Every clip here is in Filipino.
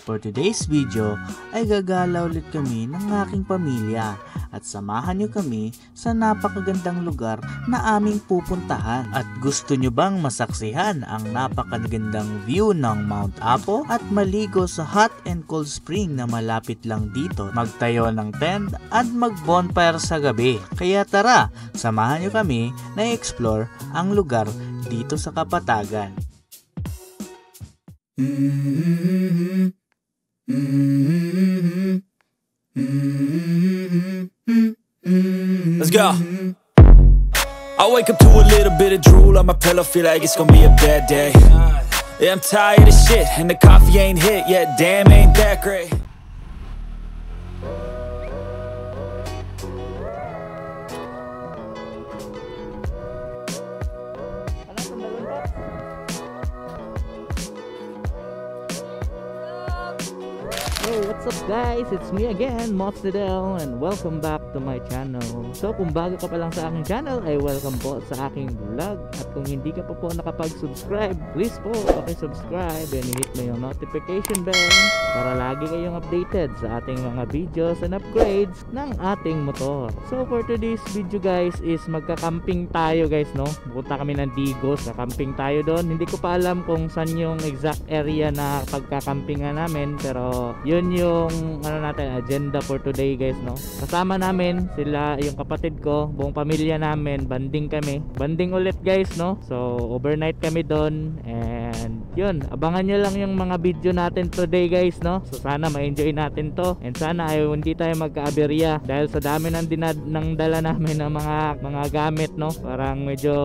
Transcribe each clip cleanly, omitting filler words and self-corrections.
For today's video ay gagala ulit kami ng aking pamilya at samahan nyo kami sa napakagandang lugar na aming pupuntahan. At gusto nyo bang masaksihan ang napakagandang view ng Mount Apo at maligo sa hot and cold spring na malapit lang dito, magtayo ng tent at mag-bonfire sa gabi? Kaya tara, samahan nyo kami na i-explore ang lugar dito sa Kapatagan. Let's go. I wake up to a little bit of drool on my pillow, feel like it's gonna be a bad day. Yeah, I'm tired of shit, and the coffee ain't hit yet. Damn, ain't that great. Hey, what's up guys? It's me again, Mops Nidel, and welcome back to my channel. So kung bago ka pa lang sa aking channel, ay welcome po sa aking vlog. At kung hindi ka pa po nakapag-subscribe, please po subscribe and hit mo yung notification bell para lagi kayong updated sa ating mga videos and upgrades ng ating motor. So for today's video guys is magka-camping tayo guys, no? Pupunta kami ng Digos, camping tayo doon. Hindi ko pa alam kung saan yung exact area na pagka-campingan namin, pero yun yung natin agenda for today guys, no? Kasama namin sila, yung kapatid ko, buong pamilya namin, banding ulit guys, no? So overnight kami doon, and yun, abangan nyo lang yung mga video natin today guys, no? So sana ma-enjoy natin to, and sana ay hindi tayo magka-aberya dahil sa dami ng dala namin ng mga gamit, no? Parang medyo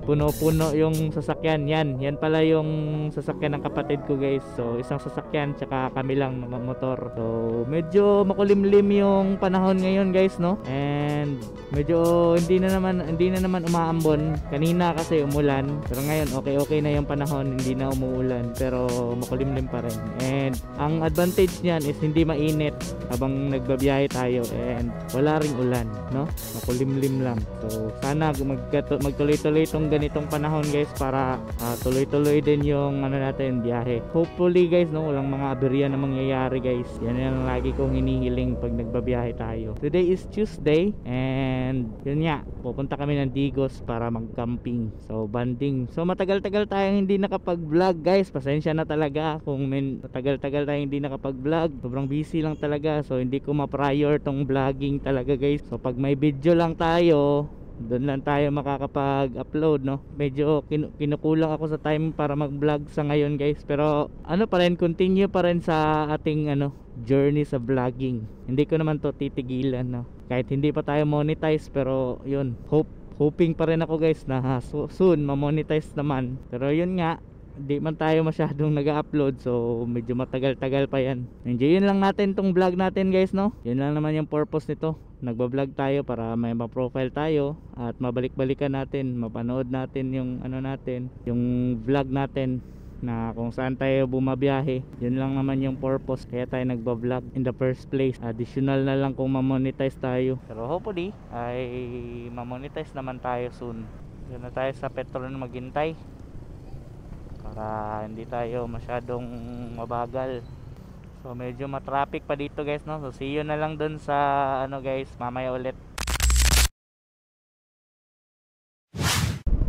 puno-puno yung sasakyan. Yan pala yung sasakyan ng kapatid ko guys. So isang sasakyan tsaka kami lang motor. So medyo makulimlim yung panahon ngayon guys, no? And medyo hindi na naman umaambon. Kanina kasi umulan, pero ngayon okay na yung panahon, hindi na umuulan, pero makulimlim pa rin. And ang advantage niyan is hindi mainit habang nagbabiyahe tayo, and wala ring ulan, no? Makulimlim lang. So sana magtuloy-tuloy itong ganitong panahon guys, para tuloy-tuloy din yung natin biyahe. Hopefully guys, no, walang mga aberya na mangyayari guys. Yan ang lagi kong hinihiling pag nagbabiyahe tayo. Today is Tuesday, and yun nga, pupunta kami ng Digos para mag-camping. So banding. So matagal-tagal tayong hindi nakapag-vlog guys. Pasensya na talaga kung matagal-tagal tayong hindi nakapag-vlog. Sobrang busy lang talaga. So hindi ko ma-prior tong vlogging talaga guys. So pag may video lang tayo, doon lang tayo makakapag-upload, no? Medyo kinukulang ako sa time para mag-vlog sa ngayon guys, pero pa rin, continue pa rin sa ating journey sa vlogging. Hindi ko naman to titigilan, no? Kahit hindi pa tayo monetize, pero yun, hoping pa rin ako guys na soon ma-monetize naman. Pero yun nga, di man tayo masyadong nag-upload, so medyo matagal-tagal pa yan. Enjoyin lang natin tong vlog natin guys, no? Yun lang naman yung purpose nito. Nagba-vlog tayo para may ma-profile tayo at mabalik-balikan natin, mapanood natin yung yung vlog natin na kung saan tayo bumabiyahe. Yun lang naman yung purpose kaya tayo nagba-vlog in the first place. Additional na lang kung ma-monetize tayo, pero hopefully ay ma-monetize naman tayo soon. Yun na tayo sa petrol na maghintay para hindi tayo masyadong mabagal. So medyo matraffic pa dito guys, no? So see you na lang dun sa guys, mamaya ulit.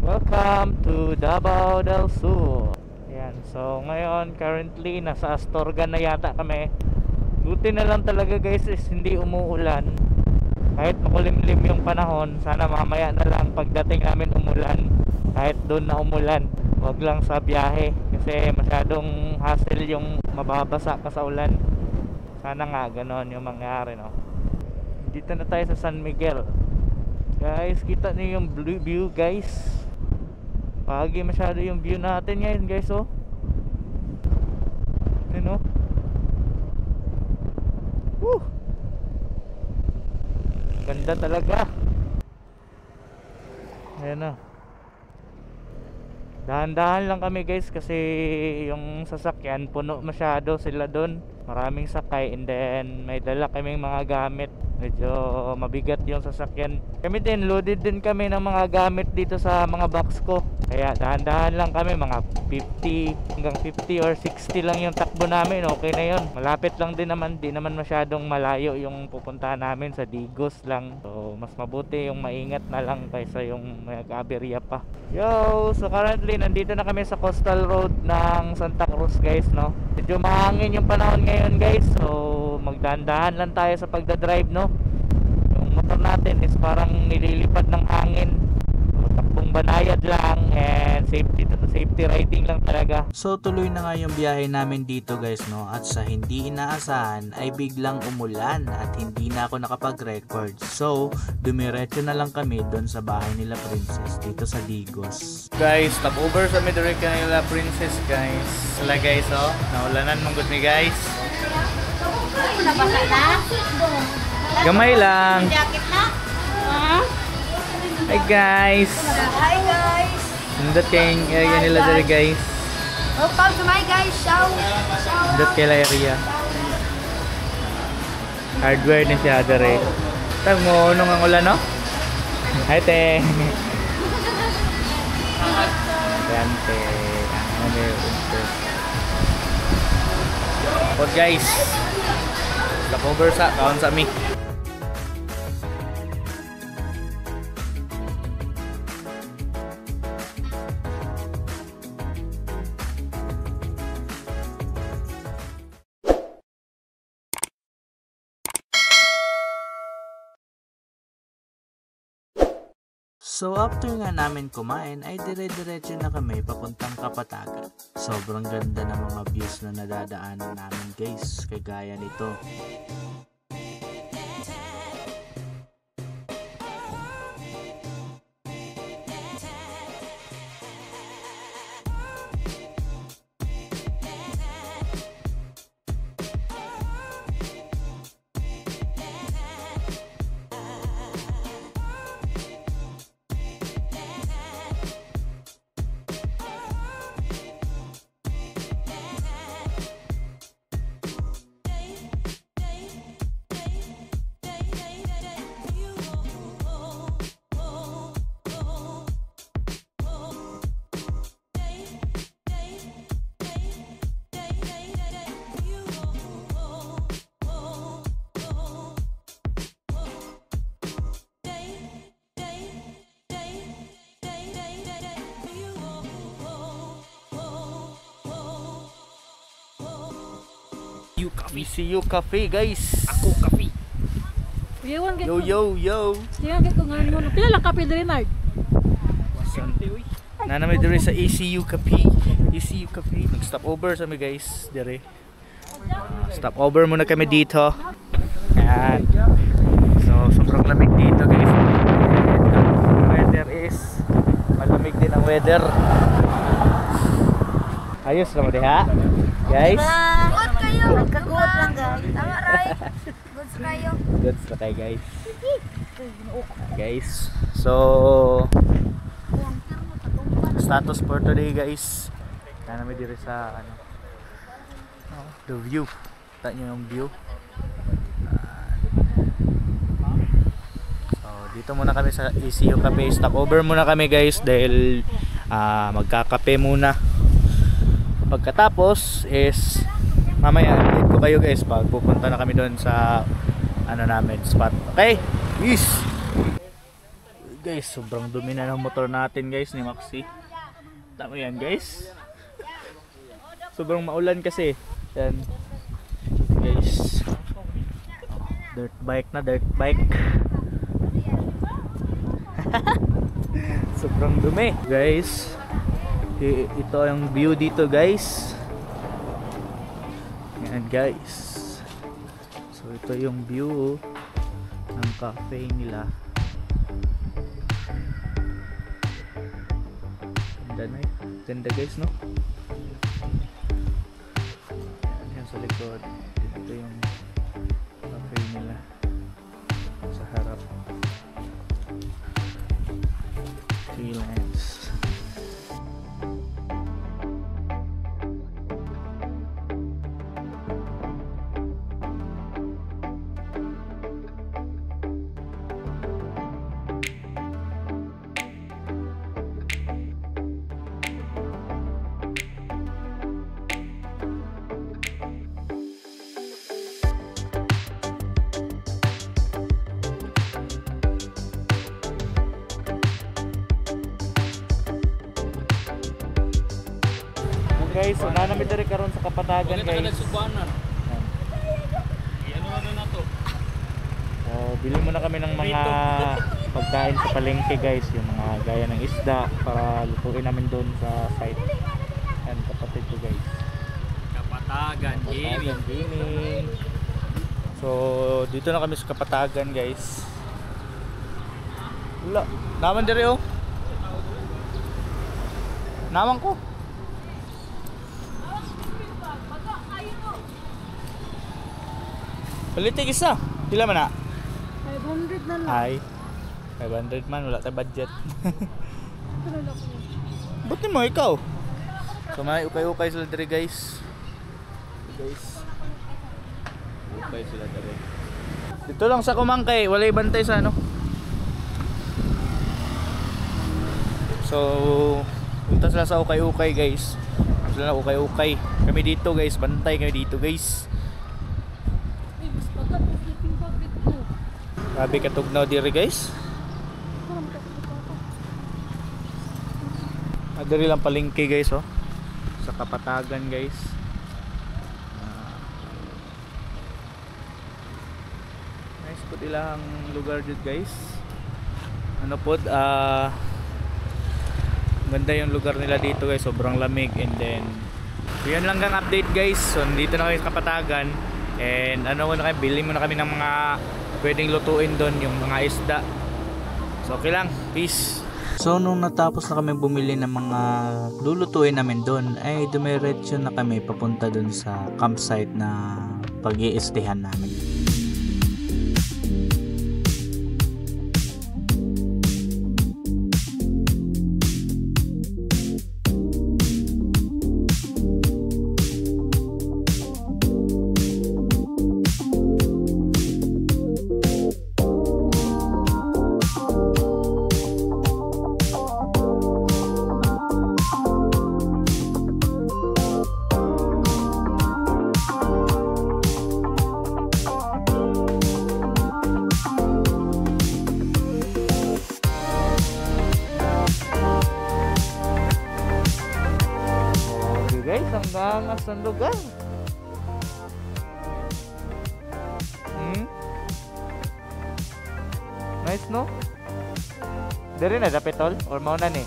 Welcome to Davao del Sur. Ayan, so ngayon currently nasa Astorga na yata kami. Buti na lang talaga guys is hindi umuulan. Kahit makulimlim yung panahon, sana mamaya na lang pagdating namin umulan. Kahit doon na umulan, wag lang sa biyahe kasi masyadong hassle yung mababasa ka sa ulan. Sana nga ganon yung mangyari, no? Dito na tayo sa San Miguel guys. Kita niyo yung blue view guys. Pagi masyado yung view natin ngayon guys, oh. Ano? Woo! Ganda talaga. Ayan na. Dahan-dahan lang kami guys kasi yung sasakyan puno masyado sila doon. Maraming sakay, and then may dala kaming mga gamit. Medyo mabigat yung sasakyan. Kami din, loaded din kami ng mga gamit dito sa mga box ko. Kaya dahan-dahan lang kami, mga 50 hanggang 50 or 60 lang yung takbo namin. Okay na yun. Malapit lang din naman, di naman masyadong malayo yung pupuntahan namin, sa Digos lang. So mas mabuti yung maingat na lang kaysa yung mag-aberya pa. Yo, so currently nandito na kami sa coastal road ng Santa Cruz guys, no. Medyo mahangin yung panahon ngayon guys. So magdahan-dahan lang tayo sa pagdadrive, no. Yung motor natin is parang nililipad ng hangin. So, takbong banayad lang and safety riding lang talaga. So tuloy na nga yung biyahe namin dito guys, no, at sa hindi inaasahan ay biglang umulan at hindi na ako nakapag-record. So dumiretso na lang kami doon sa bahay nila Princess dito sa Digos. Guys, stop over sa middirect nila Princess guys. Sala guys, oh, naulanan mong good me guys. Nabasa na? Gamay lang. Jacket na? Ha? Hi guys. Hi guys! Ang dating area nila dali guys. Oh, pag sumay guys, shout! Dot kila area. Hardware ni siya dere. Tag mo nung ang ulan, no? Hi te. Gante. Ano may unter. Pod guys. Stop over sa kaon sa mi. So after nga namin kumain ay dire-diretso na kami papuntang Kapatagan. Sobrang ganda ng mga views na nadadaanan namin guys, kagaya nito. VCU Cafe guys. Ako kape. Iwan Yo yo yo. Siya kay kung ano mo. Pila lang kape diri Nard? Na namin dire sa ECU Cafe. ECU Cafe. Nag-stop over sa mi guys dire. Stop over muna kami dito. Ayan. So sobrang lamig dito guys. Weather is malamig din ang weather. Ayos naman diha. Guys. Good kayo. Kaguot lang guys. Tama right. Goods kayo. Goods na kayo guys. Guys. So status for today guys. Na namin dito sa ano. The view. Kita nyo yung view. So dito muna kami sa ECU Cafe. Stop over muna kami guys dahil magkakape muna. Pagkatapos is mamaya update ko kayo guys pag pupunta na kami doon sa ano namin spot. Okay? Yes! Guys, sobrang dumi na ng motor natin guys ni Maxi. Tama yan guys. Sobrang maulan kasi. Yan. Guys. Dirt bike na, dirt bike. Sobrang dumi. Guys. Ito yung view dito guys. Yan guys. So ito yung view ng cafe nila. Ganda na yun. Ganda guys no. Yan sa likod. Ito yung cafe nila sa harap. Freelance. guys, so nanamit rin karon sa Kapatagan guys. Bili muna kami ng mga pagkain sa palengke guys, yung mga gaya ng isda para lutuin namin doon sa site. And kapatid ko guys, Kapatagan Gaming. So dito na kami sa Kapatagan guys. Wala, naman diri oh. Naman ko. Palitig isa. Pila man na? 500 na lang. Ay, 500 man, wala tayong budget. Buti mo ikaw. So may ukay-ukay sila diri guys. Ukay sila diri. Dito lang sa Kumangkay, wala ibantay sa ano. So punta sila sa ukay-ukay guys. Sila na ukay-ukay. Kami dito guys, bantay kami dito guys. Grabe katugnaw diri guys. Diri lang palengke guys oh. Sa Kapatagan guys. Nice po ilang lugar dito guys. Ano po ganda yung lugar nila dito guys, sobrang lamig. And then so yan lang ang update guys. So dito na kayo sa Kapatagan. And ano muna kayo, bili muna kami ng mga pwedeng lutuin doon, yung mga isda. So okay lang, peace. So nung natapos na kami bumili ng mga lulutuin namin doon, ay dumiretso na kami papunta doon sa campsite na pag-i-stayhan namin. Hanggang ang lugar. Nice no? Dari na dapat tol or mau na ni?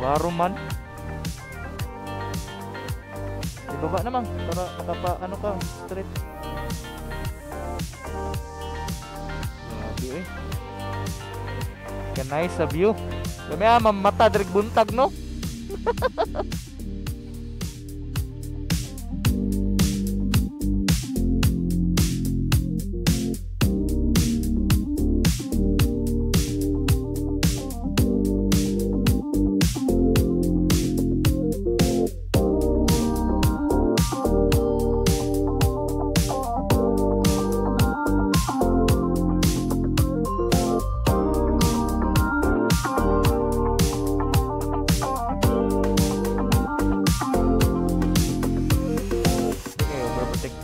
Waruman. Ibaba naman para makapa ano ka straight. Grabe eh. Can nice sa view. Kami mata direk buntag no?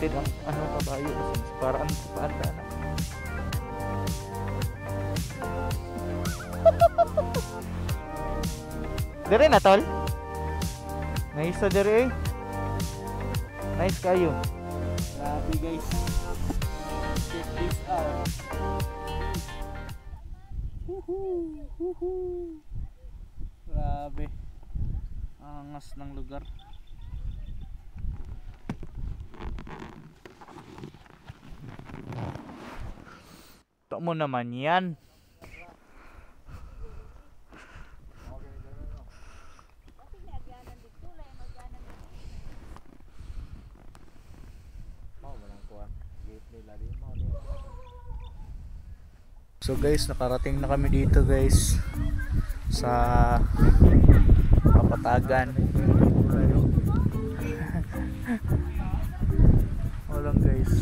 Ang ano kabayo kasi paraan sa paanda na. Dire na tol. Nice sa dire. Nice kayo. Grabe guys. Check this out. Grabe. Angas ng lugar. Ito mo naman yan. So guys, nakarating na kami dito guys sa Kapatagan. Walang guys.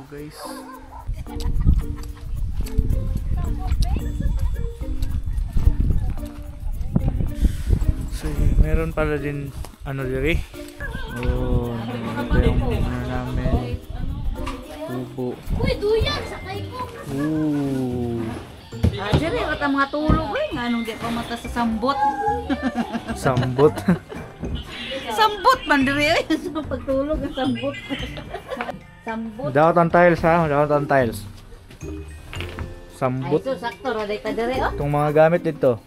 Guys, so meron pala din ano diri. Oh, ito yung ano namin, tubo. Uy, duyan, sakay ko. Ooh. Dire at ang mga tulog anong di pa mata sa sambot. Sambot. Sambot man dire sa pagtulog ang sambot. Sambot. Daot ang tiles ha, daot ang tiles. Sambot. Ay, so sakto ra day ka dire oh. Itong mga gamit dito.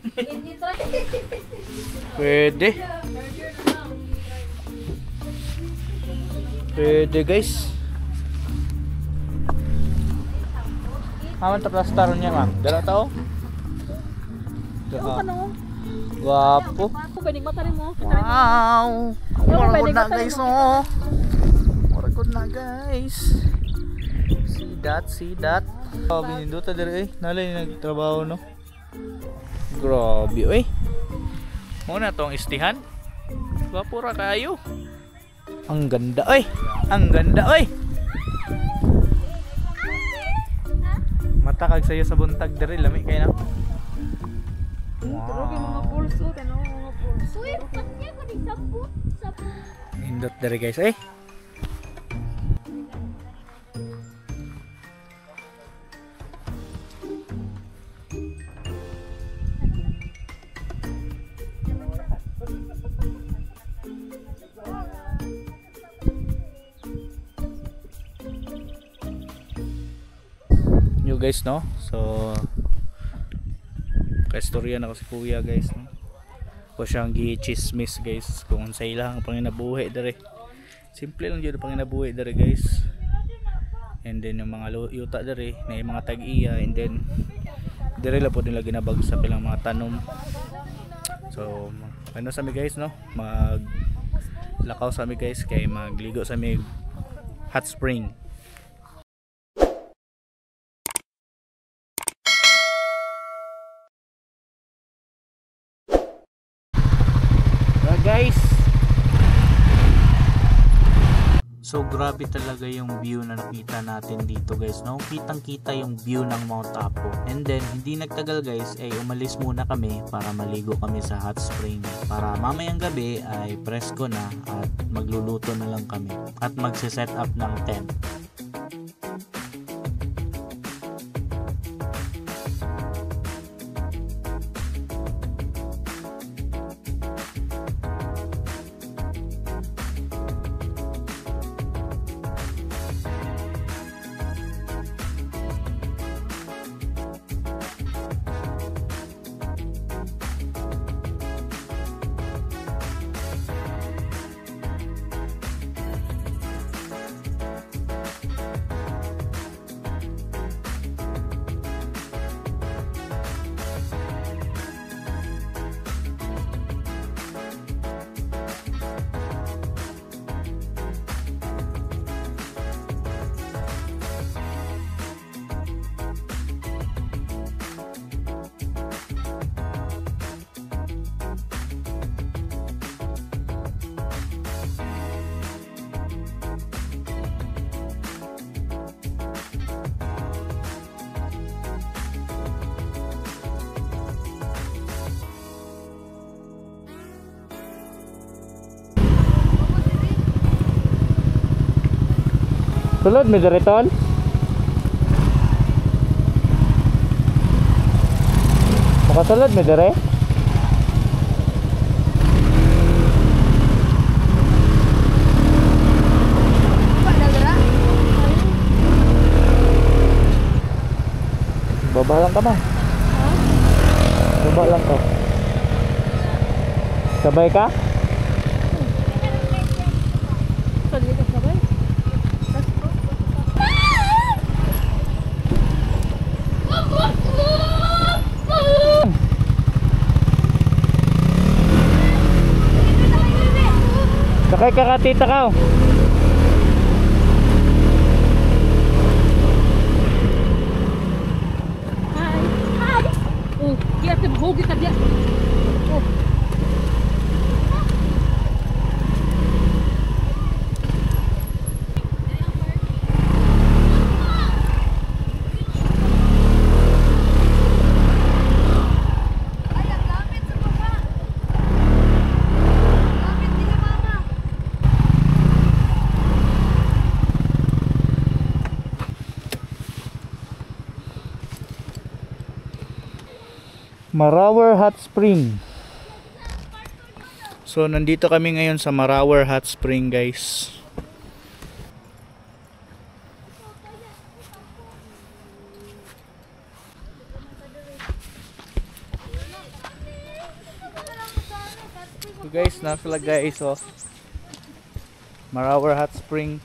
Pwede. Pwede guys. Haman taplastar niya nga. Dala tao. Guwapo. Pwedeng mata rin mo. Wow. Maragod na guys oh. Maragod na guys. See that, see that. Oh, binindota dire eh. Nalay nagtrabaho no. Grabe eh. Muna tong istihan. Wapura kayo. Ang ganda oy. Ang ganda oy. Matakag sayo sa buntag dire lami kay na. Mga pulso, tanong mga pulso. Uy, patya ko din sabot. Nindot dire guys eh. New guys no. So kaistorya na ko si kuya guys no. Ko siyang gi-chismis guys kung unsay lang ang panginabuhi dire. Simple lang jud ang panginabuhi dire guys. And then yung mga yuta dire na yung mga tag-iya, and then dire la po nila ginabag sa pilang mga tanom. So ano sa mi guys no, mag lakaw sa mi guys kay magligo sa mi hot spring. Guys, So grabe talaga yung view na nakita natin dito guys, no? Kitang kita yung view ng Mount Apo. And then hindi nagtagal guys ay umalis muna kami para maligo kami sa hot spring, para mamayang gabi ay presko na at magluluto na lang kami at magse-set up ng tent. Sulod mi diri tol. Makasulod mi diri. Baba lang ka ba? Baba lang ka. Sabay ka? Pwede ka sabay. Sakay ka tita ka. Oh, dia tem hogi ka dia. Oh. Marawer Hot Spring. So nandito kami ngayon sa Marawer Hot Spring, guys. So guys, nasa guys, oh. Marawer Hot Spring.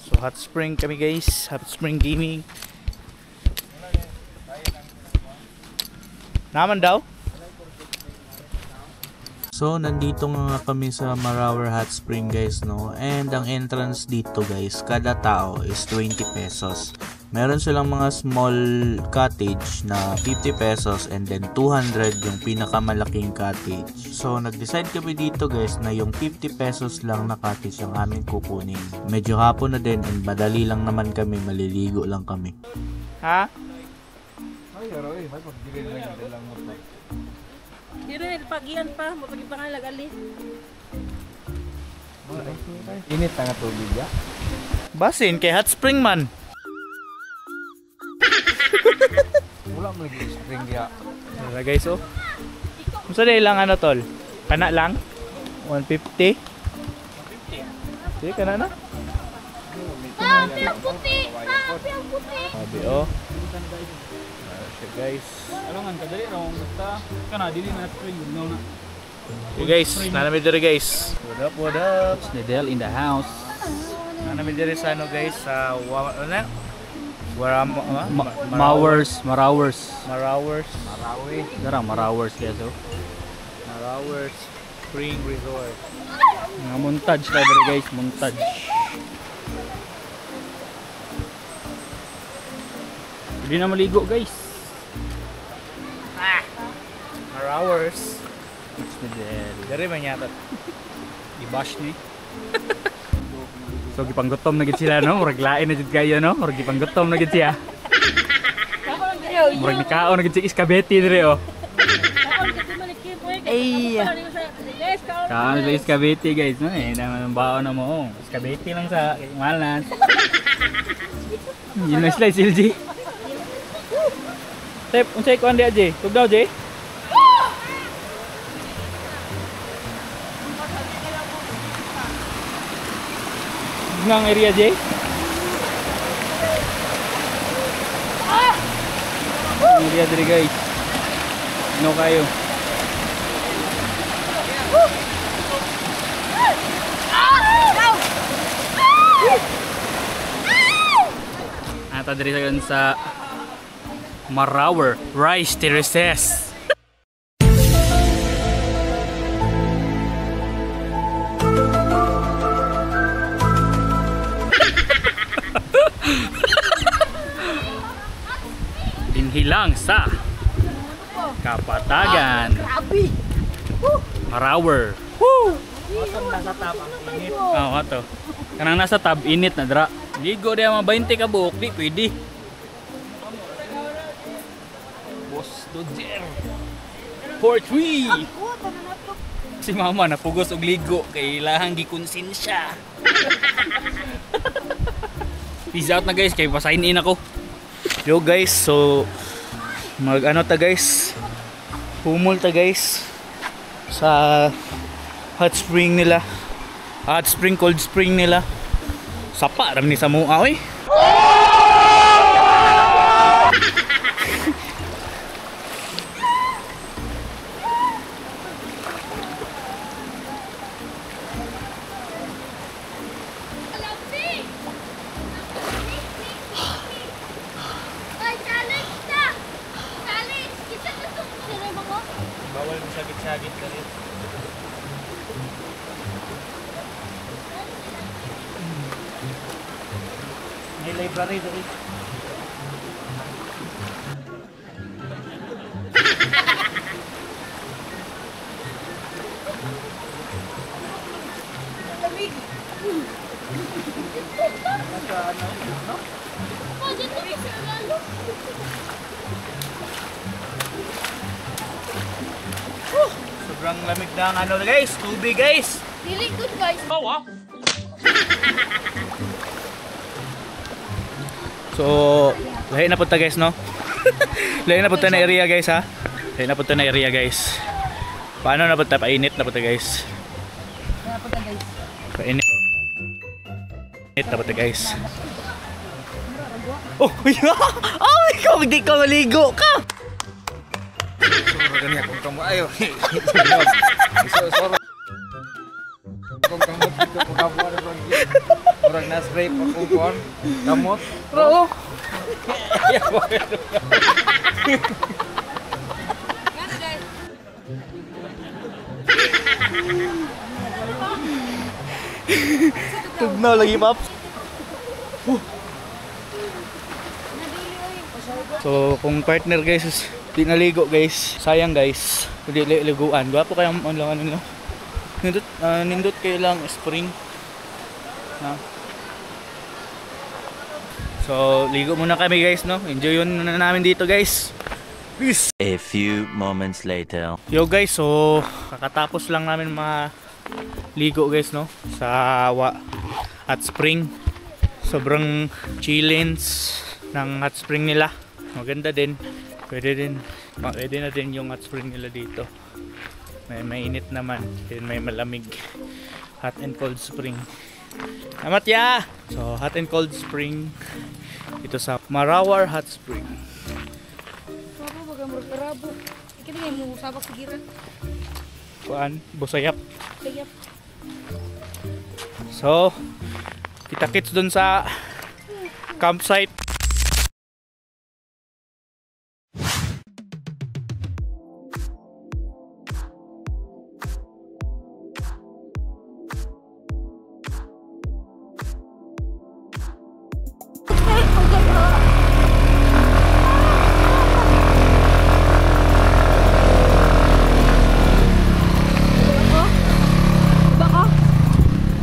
So Hot Spring kami, guys. Hot Spring Gaming. Naman daw? So nandito nga kami sa Marawer Hot Spring, guys, no. And ang entrance dito, guys, kada tao is 20 pesos. Meron silang mga small cottage na 50 pesos and then 200 yung pinakamalaking cottage. So nag-decide kami dito, guys, na yung 50 pesos lang na cottage ang aming kukunin. Medyo hapon na din and madali lang naman kami, maliligo lang kami. Ha? Dire, pagian pa. Mapagi pa nga lagali. Init na nga tubig ya. Basin kay Hot Spring man. Wala mo lagi spring ya. Tara, guys, oh. Musa na ilang ano, tol? Kana lang? 150? 150? Sige, kana na? Papi ang puti! Papi ang puti! Sabi, oh. Okay, guys. Alongan kadali ra mo ta. Kana dili na spring no na. Okay, guys, nanamid diri, guys. What up, what up? Snedel in the house. Nanamid diri sa ano, guys, sa Marawers. Marawers. Marawi. Darang Marawers kaya so. Marawers Spring Resort. Mga montage tayo diri, guys, montage. Hindi na maligo, guys. Marawers. Snedel. Diri man yata. I-bash ni. So gipanggutom na gid sila, no? Murag lain na jud kayo, no? Murag gipanggutom na gid siya. Murag nikaon na gid si Iskabeti dire, oh. Ay. Kaon sa Iskabeti, guys, no? Eh naman ang baon na mo. Iskabeti lang sa Malan. Yun na sila, Silji. Tep, unsay kuan dia, Jay? Tugdaw, Jay? Ngang area, Jay? Area diri, guys. No kayo. Ata diri sa Marawer Rice Terraces. Dinhilang sa Kapatagan. Marawer. Nasa tapang init. Oh, ato. Kanang nasa tab init na dra. Ligo dia mga 20 ka buok, di pwede. Boss Dodger. 4-3. Si mama napugos og ligo kay ilahang gikonsensya. Peace out na, guys, kay pa-sign in ako. Yo, guys, so mag ano ta, guys, humol ta, guys, sa hot spring nila, hot spring, cold spring nila. Sapa ram ni sa mua, oy. Bawal mo sagit-sagit ka rin. May library doon. Sobrang lamig na ang ano, guys, tubig, guys. Really good, guys. Oh, wow. So, lahi na punta guys, no? Lahi na punta na area guys, ha? Lahi na punta na area guys. Paano na punta? Painit na punta guys. Painit. Painit na punta guys. Oh, oh, ikaw hindi ka maligo ka. Ganyan kung kamu ayo. Kung kamot dito kung kamu ada lagi. Orang nasray pa kung kon kamot. Oo. Tugnaw lagi, Paps. So, kung partner guys, di naligo guys. Sayang guys. Hindi liguan. Gwapo kayang ano nila. Nindot kayo lang spring. Na. So, ligo muna kami guys, no? Enjoy yun na namin dito guys. Peace! A few moments later. Yo guys, so kakatapos lang namin ligo guys, no? Sa hot spring. Sobrang chillins ng hot spring nila. Maganda din. Pwede na din yung hot spring nila dito. May mainit naman. Then may malamig. Hot and cold spring. Amatya! So, hot and cold spring. Ito sa Marawar Hot Spring. Apa baga merkerabo. Kita ngay mo sabak sigiran. Kuan, busayap. Sayap. So, kita-kits dun sa campsite.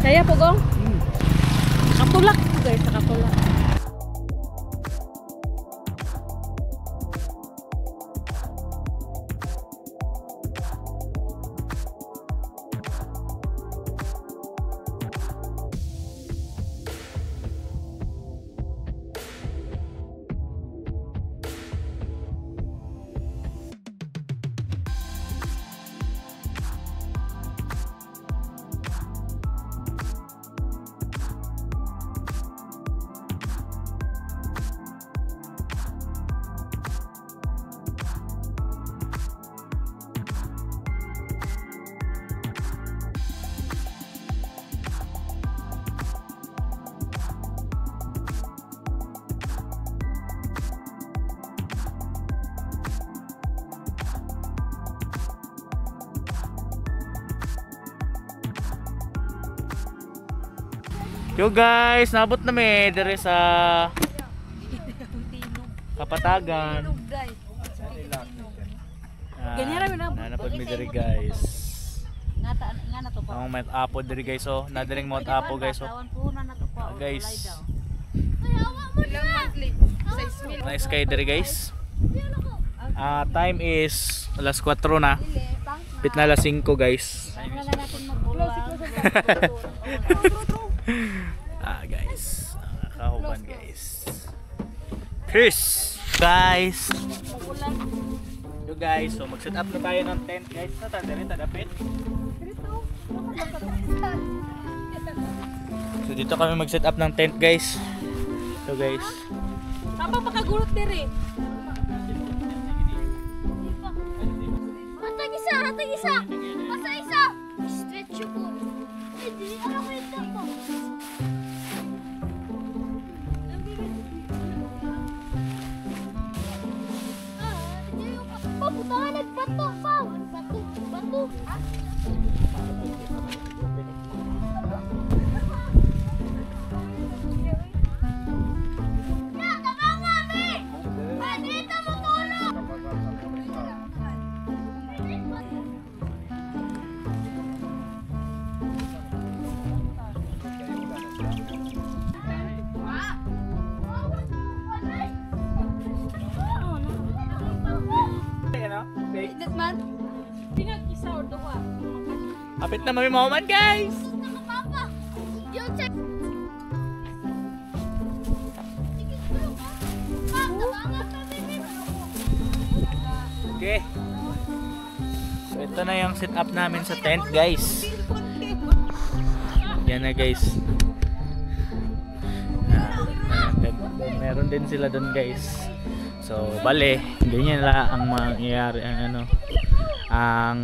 Kaya po gong? Nakatulak po guys, nakatulak. Yo guys, nabot na may dire sa Kapatagan. Ganyan rin na. Nanapod mi dire guys. Nga na to pa. Ang Mount Apo dire guys, oh. Nadaling Mount Apo guys, oh. Tawan po na to pa. Guys. Ilang monthly? 6 mil. Nice kayo dire guys. Time is alas 4 na. Pit na alas 5 guys. Guys, kahuban guys. Peace guys. Yo guys, so mag-set up na tayo ng tent guys. Tadapit. So dito kami mag-set up ng tent guys. So guys. Sapa makagulot dire. Hatag isa. Basta isa. Stretch ko. Hindi, ano ko ito po? Papunta nagbato pa. Bato. Man, Tingag isa or duha. Kapit na may moment guys. Papa, you check. Okay. So ito na yung setup namin sa tent, guys. Yan na, guys. Meron din sila doon, guys. So bale, ganyan lang ang mangyayari ang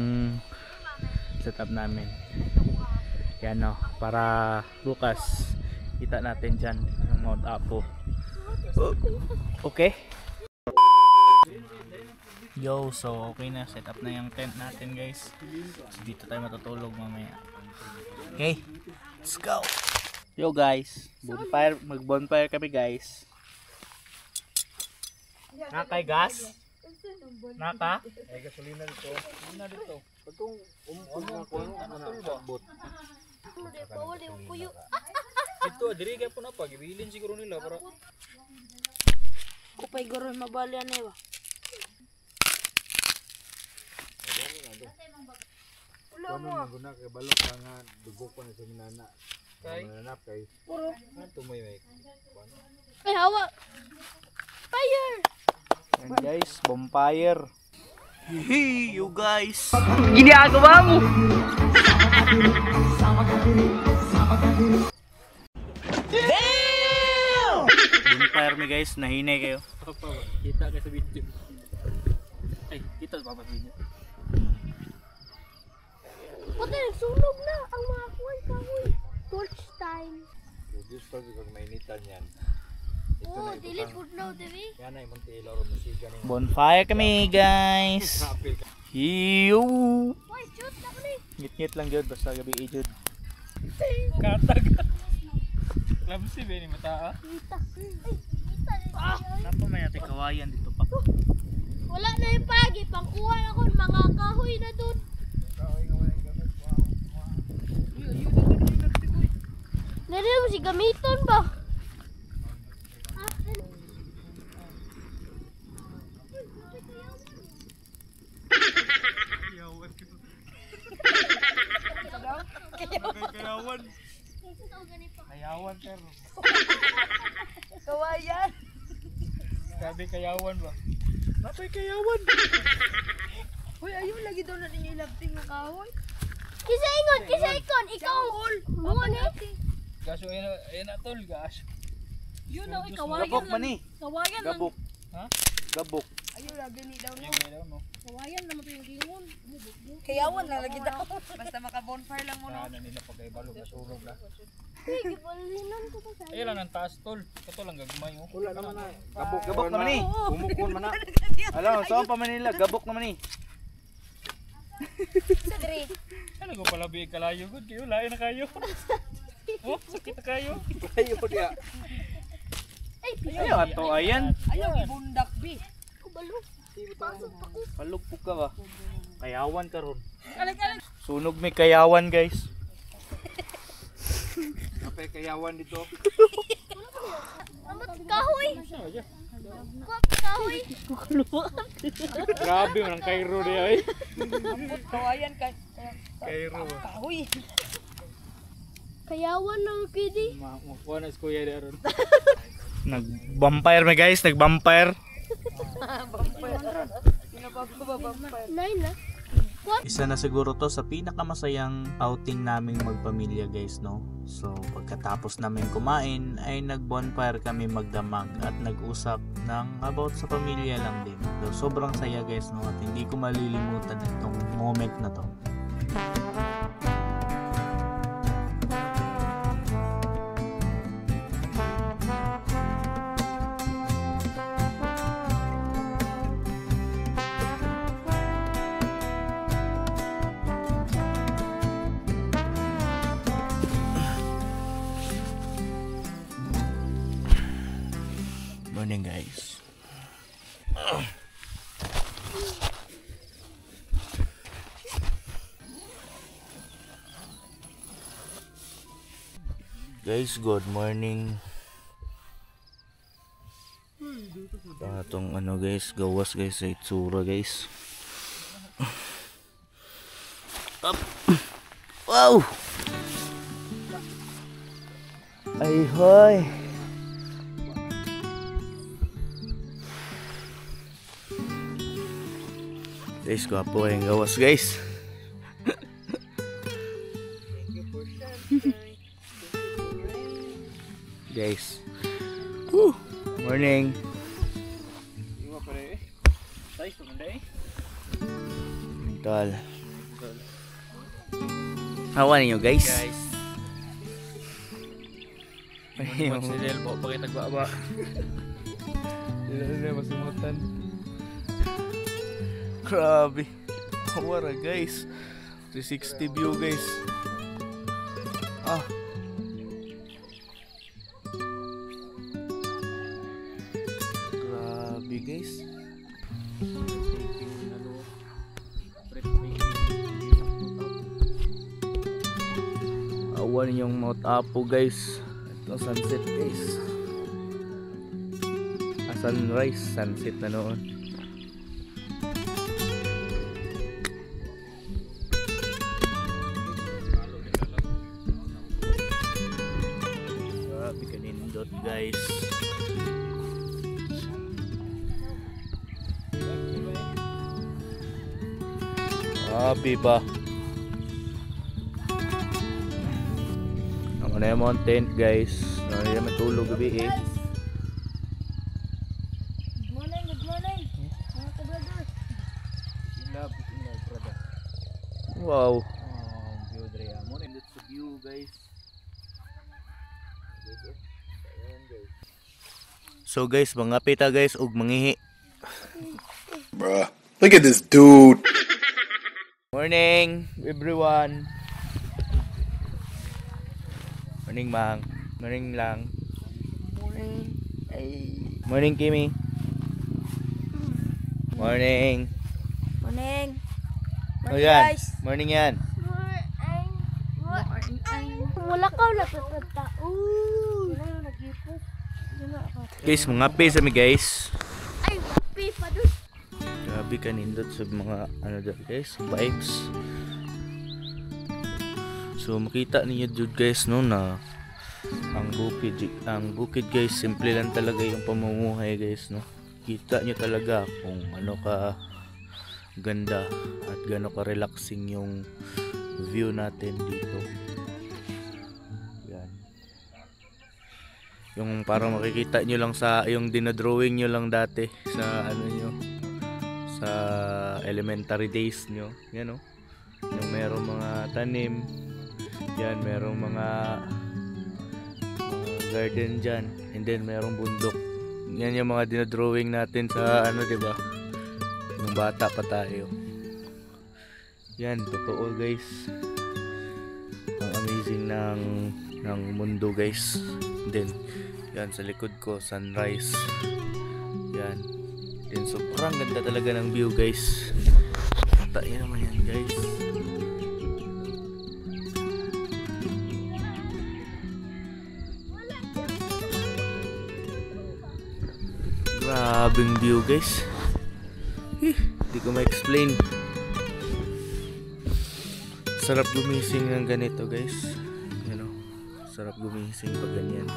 setup namin. Yan no, para bukas kita natin dyan yung Mount Apo. Okay. Yo, so okay na, set up na yung tent natin, guys. So, dito tayo matutulog mamaya. Okay, let's go. Yo guys, bonfire, mag-bonfire kami, guys. Nakay gas? Naka? Ay gasolina dito. Gasolina dito. Pagkong na ko bot. Bawal yung puyo. Ito diri kay po na pag ibilin siguro nila para Kupay guro mabali ani ba? Ulo mo guna kay balok nga dugo ko na sa minana. Kay nanap kay puro tumoy may. Ay hawa. Fire. And guys, bonfire. Hey, you guys. Ginagawa mo! Bonfire mi, guys, nahinay kayo. Kita kayo sa video. Ay, kita sa video. Pati nagsunog na ang mga kahoy. Torch time. Gusto ko mainitan yan. Oh, dili food now, Devi. Yan ay mong tilaw ro musika ni. Bonfire kami, guys. Hiyo. Why shoot na kani? Ngit-ngit lang jud basta gabi jud. Katag. Lamsi ba ni mata? Kita. Ay, kita. Napa may ate kawayan dito pa. Wala na yung pagi, pangkuha na ko mga kahoy na dun. Nari mo si gamiton ba? Kayawan. Kayawan pero. Kawayan! Sabi kayawan ba? Napay kayawan. Uy, ayun lagi daw na ninyo ilabting ng kahoy. Kisa ingon, ikaw. Mga ni. Gaso ay na tol gas. Yun na, kawayan Gabok lang. man ni. Kawayan lang. Gabok. Ha? Gabok. Ayun lagi ni daw no. Yung daw no. Kawayan naman ito yung gingon. Kayawan na lagi daw. Basta maka-bonfire lang mo no. Sana nila pagay balog na sulog na. Hey, gibalinan ko pa sa. Ay lang ang taas tol. Kato lang gagmay oh. Wala naman na. Gabok naman ni. Umukon man na. Alam, saan pa Manila? Gabok naman ni. Sadri. Ano ko pala biig kalayo gud kayo lain na kayo. Oh, sakit na kayo. Ayo dia. Ay, Ayo ato ayan. Ayaw ibundak bi. kubalo. Pasok ako. Palugpog ka ba? Kayawan ka ron. Alik. Sunog may kayawan, guys. Napay kayawan dito. Amot kahoy. Kuwap kahoy. Grabe man ang Cairo di ay. Kawayan ka. Cairo. Kahoy. Kayawan ng kidi. Makuha na si Kuya di aron. Nag-vampire may guys, nag-vampire. Nine na. Isa na siguro to sa pinakamasayang outing naming magpamilya, guys, no? So pagkatapos namin kumain ay nag-bonfire kami magdamag at nag-usap ng about sa pamilya lang din. So sobrang saya, guys, no? At hindi ko malilimutan itong moment na to. Morning, guys. Guys, good morning. Itong ano, guys, gawas, guys, sa itsura, guys. Up. Wow. Ay hoy. Guys, gwapo yung gawas guys. Guys. Woo! Morning. Tol. Hawa ninyo guys. Yung si po pag nagbaba. Hindi na masimutan. Grabe. Hawara guys. 360 view guys. Ah. Grabe guys. Awan yung Mount Apo guys. Ito sunset guys. Sunrise, sunset na noon. Grabe kanindot guys. Grabe ba? Ako na yung mountain guys. Ano yung matulog gabi eh. Good morning, mga ka-brother. Wow. View dre amo. That's the view guys. So guys, mga pita guys ug mangihi. Bruh, look at this dude. Morning everyone. Morning mang. Morning lang. Morning. Ay. Morning Kimi. Morning. Morning. Oh yan. Morning yan. Wala ka wala ka wala nag-ipos. Guys, mga pisa mi guys. Ay, wapi pa dun. Grabe kanindot sa mga ano dyan guys, vibes. So makita niyo dude guys no na ang bukid guys, simple lang talaga yung pamumuhay guys no. Kita niyo talaga kung ano ka ganda at gaano ka relaxing yung view natin dito. Yan. Yung parang makikita niyo lang sa yung dinadrawing niyo lang dati sa ano niyo sa elementary days nyo. Yan o. Yung merong mga tanim. Yan, merong mga garden dyan. And then merong bundok. Yan yung mga dinadrawing natin sa ano, diba? Nung bata pa tayo. Yan, totoo guys. Ang amazing ng mundo guys. And then, yan sa likod ko, sunrise. Yan. Then sobrang ganda talaga ng view guys. Tayo naman yan guys. Grabing view guys. Hindi ko ma-explain. Sarap gumising ng ganito guys. You know, sarap gumising pag ganyan.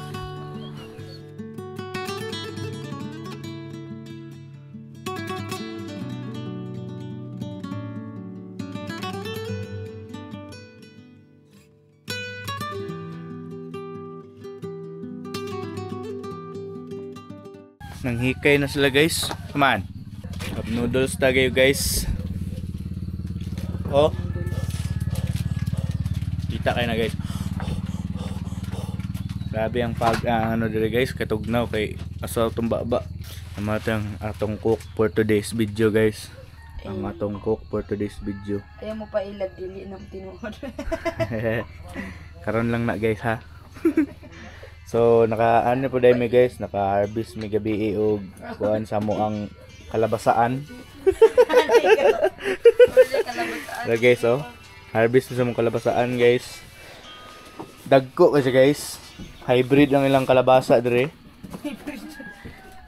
Nanghikay na sila guys. Come on. Cup noodles tagay guys. Oh. Kita kayo na guys. Grabe ang ano dire guys, katugnaw kay asaw tumbaba. Ang atong cook for today's video guys. Ang atong cook for today's video. Ayaw mo pa ilag dili ng tinuod. Karon lang na guys ha. So naka ano po dai mi guys, naka-harvest mi gabi og kuan sa mo ang kalabasaan. Ra guys oh. Harvest sa mo kalabasaan guys. Dagko kasi guys. Hybrid ang ilang kalabasa dire.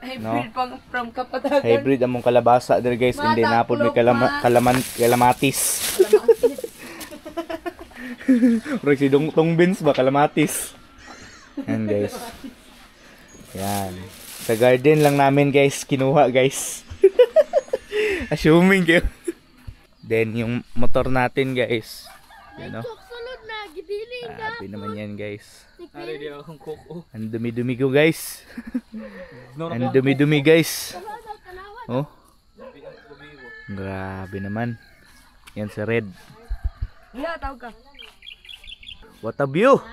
Hybrid pang from Kapatagan. Hybrid among kalabasa dire guys, hindi napod mi kalamatis. Rog si tong beans ba kalamatis. Yan guys. Yan. Sa garden lang namin guys kinuha guys. Assuming kayo. Then yung motor natin guys. Yan o. Sulod na, gibiling ka. Grabe naman yan guys. Ari di akong kuko. Ang dumi-dumi ko guys. Ang dumi-dumi guys. Oh. Grabe naman. Yan si Red. Wala, tawag ka. What a view.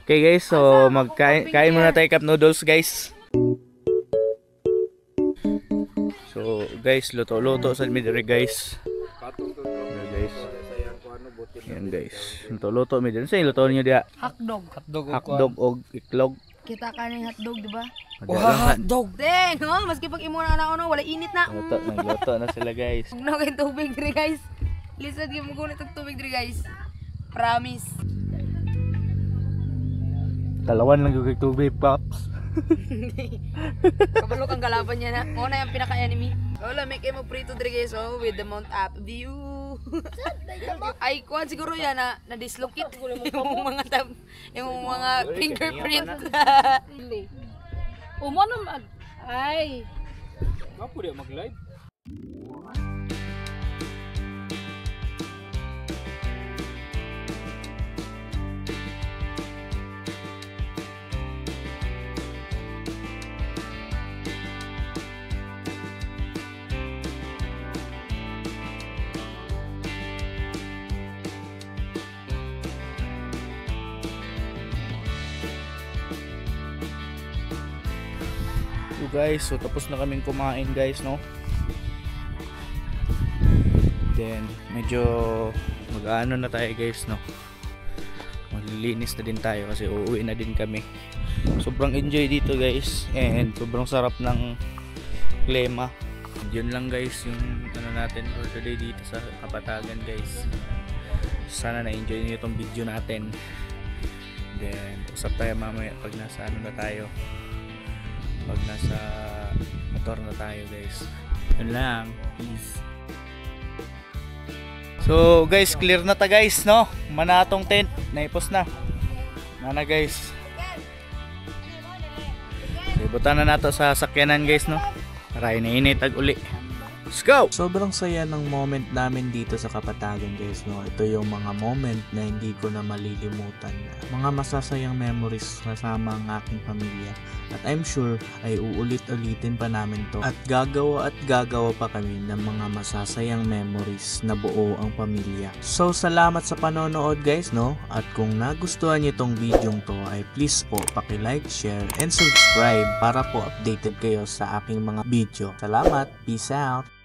Okay guys, so kain muna tayo cup noodles guys. So guys, luto-luto sa midiri guys. Yan guys. Yan guys. Luto-luto midiri. Sa luto niyo dia? Hotdog. Hotdog og iklog. Kita ka ng hotdog, di ba? Hotdog. Deng, oh, maski pag imo na ano, wala init na. Nagluto na sila guys. No kay tubig diri guys. Lisod gyud mo gunit og tubig diri guys. Promise. Kalawan lang yung tubig pops. Kabalo kang galaban niya na. Mo na yung pinaka-enemy. Wala, make mo prito diri guys, oh, with the Mount Up view. Ay, kuan siguro yan na dislocate yung mga fingerprint. Umo na mag... Ay. Kapo di mag-live. So guys, so tapos na kaming kumain guys, no? Then medyo mag-ano na tayo guys, no? Malilinis na din tayo kasi uuwi na din kami. Sobrang enjoy dito guys, and sobrang sarap ng klima. Yun lang guys yung ano natin for today dito sa Kapatagan guys. Sana na-enjoy niyo itong video natin. Then usap tayo mamaya pag nasa ano na tayo, pag nasa motor na tayo guys. Yun lang, peace. So guys, clear na ta guys, no? Manatong tent, naipos na. Nana guys. Ibutan na nato sa sakyanan guys, no? Para inainit ag uli. Let's go! Sobrang saya ng moment namin dito sa Kapatagan guys, no? Ito yung mga moment na hindi ko na malilimutan. Mga masasayang memories kasama ang aking pamilya. At I'm sure ay uulit-ulitin pa namin to. At gagawa pa kami ng mga masasayang memories na buo ang pamilya. So salamat sa panonood guys, no? At kung nagustuhan niyo tong video to ay please po paki-like, share, and subscribe para po updated kayo sa aking mga video. Salamat! Peace out!